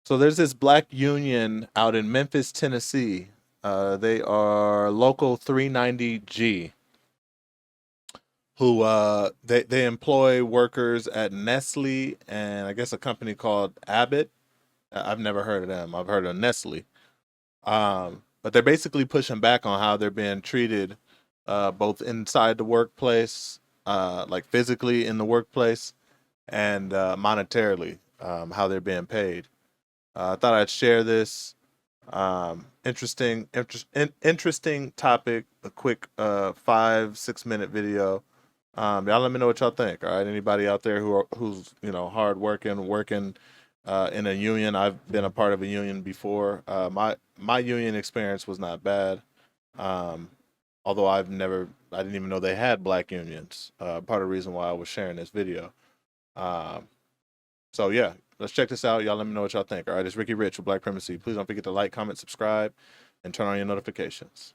So there's this black union out in Memphis, Tennessee. They are local 390G, who they employ workers at Nestle and I guess a company called Abbott. I've never heard of them. I've heard of Nestle. But they're basically pushing back on how they're being treated, both inside the workplace, like physically in the workplace, and monetarily, how they're being paid. I thought I'd share this interesting topic. A quick 5-6 minute video. Y'all let me know what y'all think. All right, anybody out there who's hard working in a union. I've been a part of a union before. My union experience was not bad. Um, Although I didn't even know they had black unions. Part of the reason why I was sharing this video. Um, so yeah, let's check this out. Y'all let me know what y'all think. All right, it's Ricky Rich with Black Primacy. Please don't forget to like, comment, subscribe, and turn on your notifications.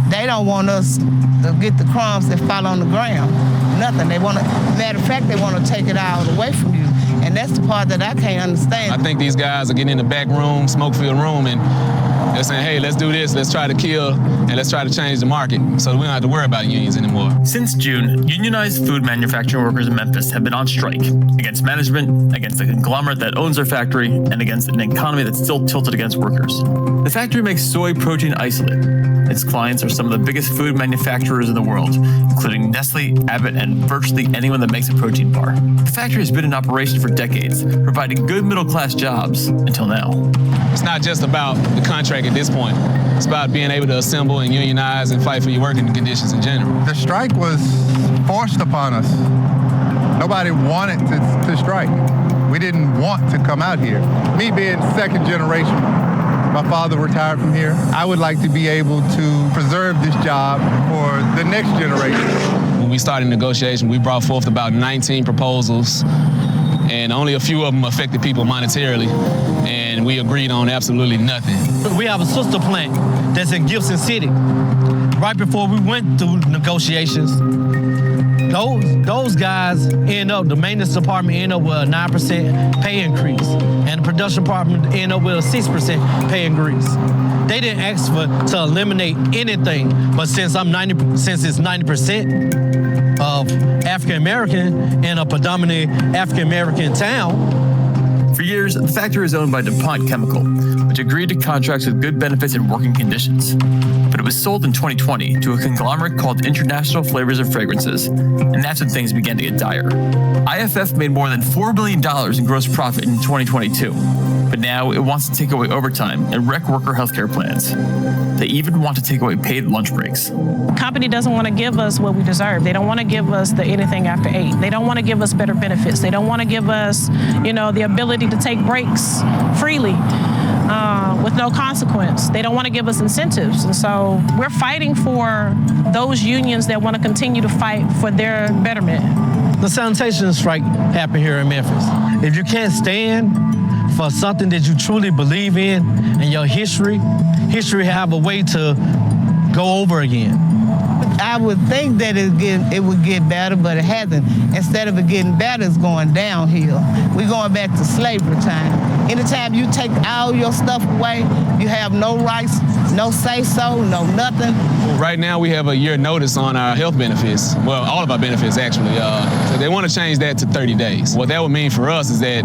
They don't want us to get the crumbs that fall on the ground. Nothing. Matter of fact, they want to take it all away from you. And that's the part that I can't understand. I think these guys are getting in the back room, smoke-filled room, and they're saying, hey, let's do this, let's try to kill, and let's try to change the market so we don't have to worry about unions anymore. Since June, unionized food manufacturing workers in Memphis have been on strike against management, against the conglomerate that owns their factory, and against an economy that's still tilted against workers. The factory makes soy protein isolate. Its clients are some of the biggest food manufacturers in the world, including Nestle, Abbott, and virtually anyone that makes a protein bar. The factory has been in operation for decades, providing good middle-class jobs until now. It's not just about the contract at this point. It's about being able to assemble and unionize and fight for your working conditions in general. The strike was forced upon us. Nobody wanted to strike. We didn't want to come out here. Me being second generation, my father retired from here. I would like to be able to preserve this job for the next generation. When we started negotiation, we brought forth about 19 proposals, and only a few of them affected people monetarily, and we agreed on absolutely nothing. We have a sister plant that's in Gibson City. Right before we went through negotiations, those guys the maintenance department end up with a 9% pay increase, and the production department end up with a 6% pay increase. They didn't ask to eliminate anything, but since it's 90% of African American in a predominantly African American town. For years, the factory was owned by DuPont Chemical, which agreed to contracts with good benefits and working conditions. But it was sold in 2020 to a conglomerate called International Flavors and Fragrances, and that's when things began to get dire. IFF made more than $4 billion in gross profit in 2022, but now it wants to take away overtime and wreck worker healthcare plans. They even want to take away paid lunch breaks. The company doesn't want to give us what we deserve. They don't want to give us the anything after 8. They don't want to give us better benefits. They don't want to give us, the ability to take breaks freely with no consequence. They don't want to give us incentives. And so we're fighting for those unions that want to continue to fight for their betterment. The sanitation strike happened here in Memphis. If you can't stand for something that you truly believe in and your history have a way to go over again. I would think that it would get better, but it hasn't. Instead of it getting better, it's going downhill. We're going back to slavery time. Anytime you take all your stuff away, you have no rights, no say-so, no nothing. Right now, we have a year notice on our health benefits. Well, all of our benefits, actually. So they want to change that to 30 days. What that would mean for us is that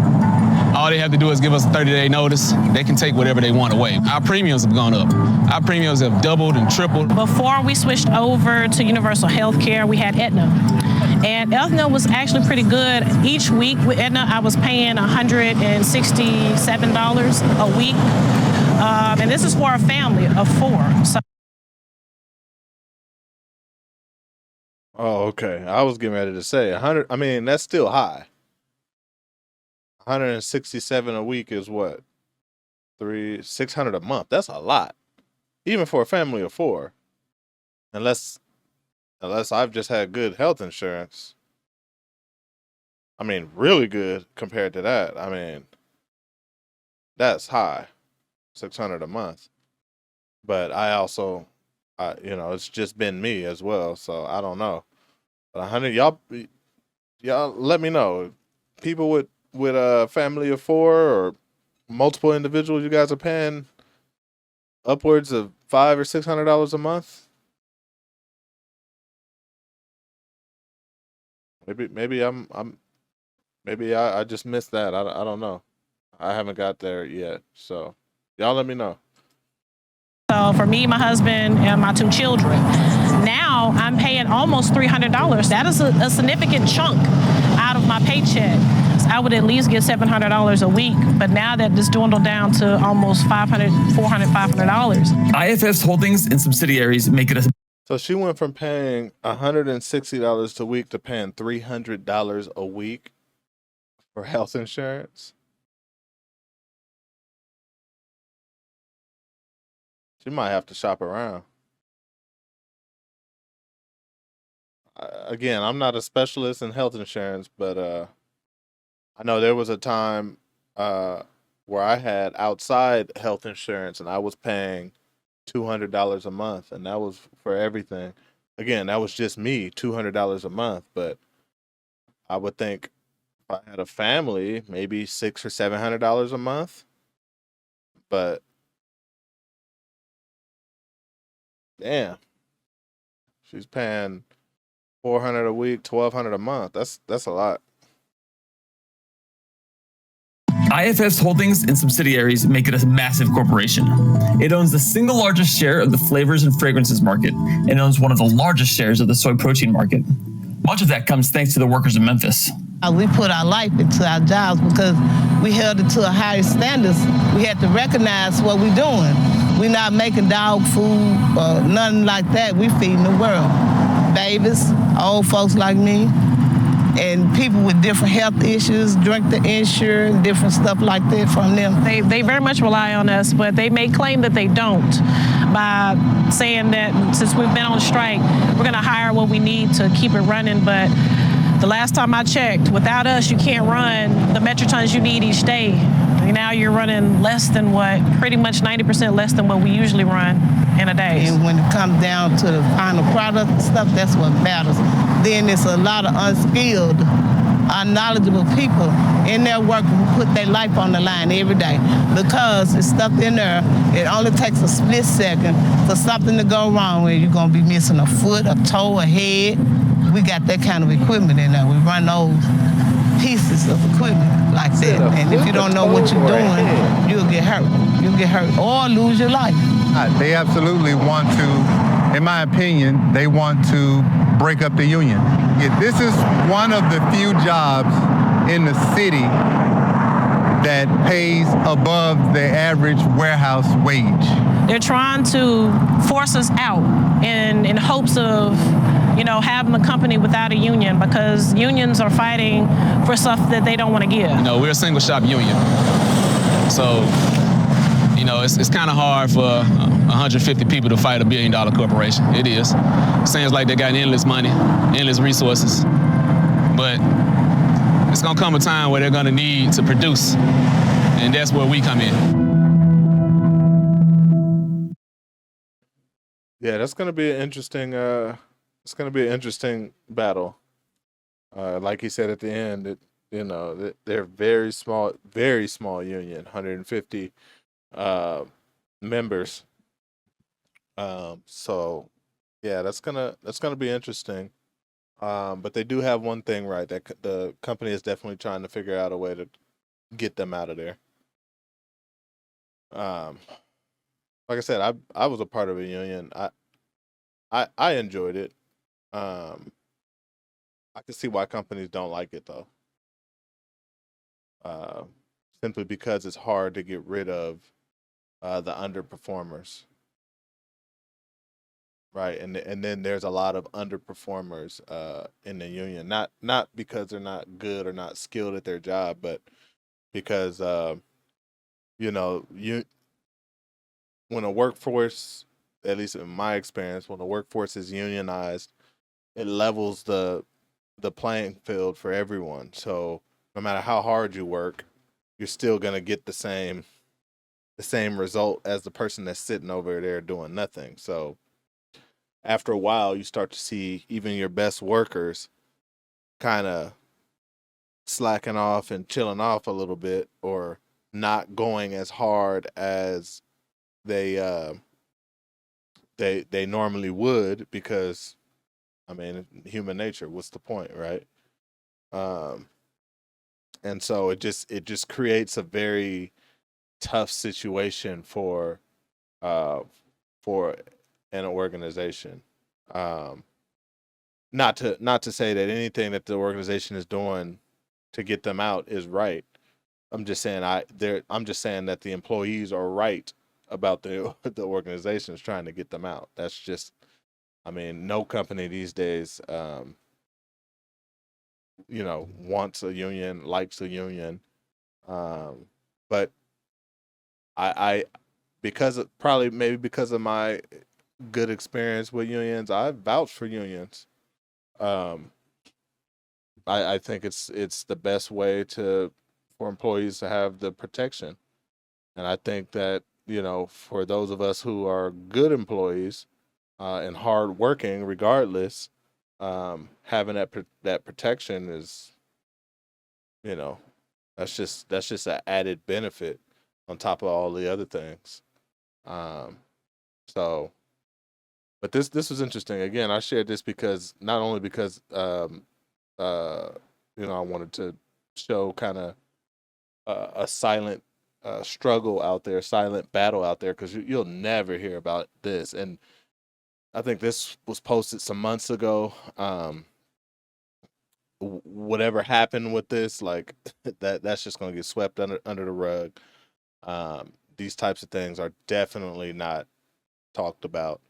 all they have to do is give us a 30-day notice. They can take whatever they want away. Our premiums have gone up. Our premiums have doubled and tripled. Before we switched over to universal health care, we had Aetna. And Aetna was actually pretty good. Each week with Aetna, I was paying $167 a week. And this is for a family of 4. So. Oh, okay. I was getting ready to say 100. I mean, that's still high. 167 a week is what? 600 a month. That's a lot. Even for a family of 4. Unless I've just had good health insurance. I mean, really good compared to that. I mean, that's high. 600 a month. But I also, it's just been me as well, so I don't know. But 100, y'all let me know. People with with a family of 4 or multiple individuals, you guys are paying upwards of $500 or $600 a month. Maybe I just missed that. I don't know. I haven't got there yet. So y'all let me know. So for me, my husband, and my 2 children, now I'm paying almost $300. That is a significant chunk out of my paycheck. I would at least get $700 a week, but now that it's dwindled down to almost $500, $400, $500. IFF's holdings and subsidiaries make it a So she went from paying $160 a week to paying $300 a week for health insurance. She might have to shop around. Again, I'm not a specialist in health insurance, but I know there was a time where I had outside health insurance and I was paying $200 a month, and that was for everything. Again, that was just me, $200 a month. But I would think if I had a family, maybe $600 or $700 a month. But damn, she's paying $400 a week, $1,200 a month. That's a lot. IFF's holdings and subsidiaries make it a massive corporation. It owns the single largest share of the flavors and fragrances market and owns one of the largest shares of the soy protein market. Much of that comes thanks to the workers in Memphis. We put our life into our jobs because we held it to a higher standards. We had to recognize what we're doing. We're not making dog food or nothing like that. We're feeding the world. Babies, old folks like me, and people with different health issues, drink the insurance, different stuff like that from them. They very much rely on us, but they may claim that they don't by saying that since we've been on strike, we're going to hire what we need to keep it running. But the last time I checked, without us, you can't run the metric tons you need each day. Now you're running less than pretty much 90% less than what we usually run in a day. And when it comes down to the final product and stuff, that's what matters. Then it's a lot of unskilled, unknowledgeable people in there working who put their life on the line every day. Because it's stuff in there, it only takes a split second for something to go wrong where you're going to be missing a foot, a toe, a head. We got that kind of equipment in there. We run those pieces of equipment like that. And if you don't know what you're doing, you'll get hurt. You'll get hurt or lose your life. They absolutely want to, in my opinion, they want to break up the union. Yeah, this is one of the few jobs in the city that pays above the average warehouse wage. They're trying to force us out in hopes of, having a company without a union, because unions are fighting for stuff that they don't want to give. We're a single shop union. So, it's kind of hard for 150 people to fight a $1 billion corporation. It is. Seems like they got endless money, endless resources. But it's going to come a time where they're going to need to produce, and that's where we come in. Yeah, that's going to be an interesting it's going to be an interesting battle. Like he said at the end, they're very small union, 150 members. So yeah, that's gonna be interesting. But they do have one thing right, that the company is definitely trying to figure out a way to get them out of there. Like I said, I was a part of a union. I enjoyed it. I can see why companies don't like it though. Simply because it's hard to get rid of the underperformers, right? And then there's a lot of underperformers in the union. Not because they're not good or not skilled at their job, but because when a workforce, at least in my experience, when a workforce is unionized, it levels the playing field for everyone. So no matter how hard you work, you're still gonna get the same result as the person that's sitting over there doing nothing. So after a while, you start to see even your best workers kind of slacking off and chilling off a little bit, or not going as hard as they they normally would, because I mean, human nature, what's the point, right? Um and so it just creates a very tough situation uh for an organization. Um not to say that anything that the organization is doing to get them out is right. I'm just saying that the employees are right about the the organizations trying to get them out. That's just, I mean, no company these days wants a union, likes a union. But I because of, probably maybe because of my good experience with unions, I vouch for unions. Um I think it's the best way to for employees to have the protection. And I think that, for those of us who are good employees and hard working, regardless, having that protection is, you know, that's just an added benefit on top of all the other things. Um, so, but this was interesting. Again, I shared this because not only because uh, I wanted to show kind of a silent struggle out there, silent battle out there, because you'll never hear about this. And I think this was posted some months ago. Whatever happened with this, like that's just going to get swept under the rug. These types of things are definitely not talked about.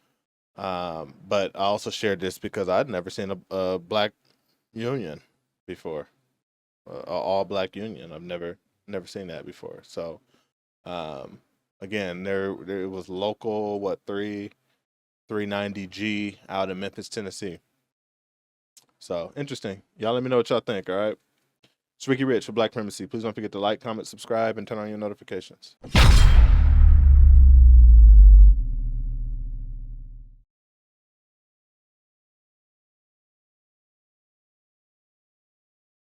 But I also shared this because I'd never seen a black union before, a all black union. I've never seen that before. So again, there it was local, what, 390G out in Memphis, Tennessee. So interesting. Y'all let me know what y'all think. All right. It's Ricky Rich for Black Primacy. Please don't forget to like, comment, subscribe, and turn on your notifications.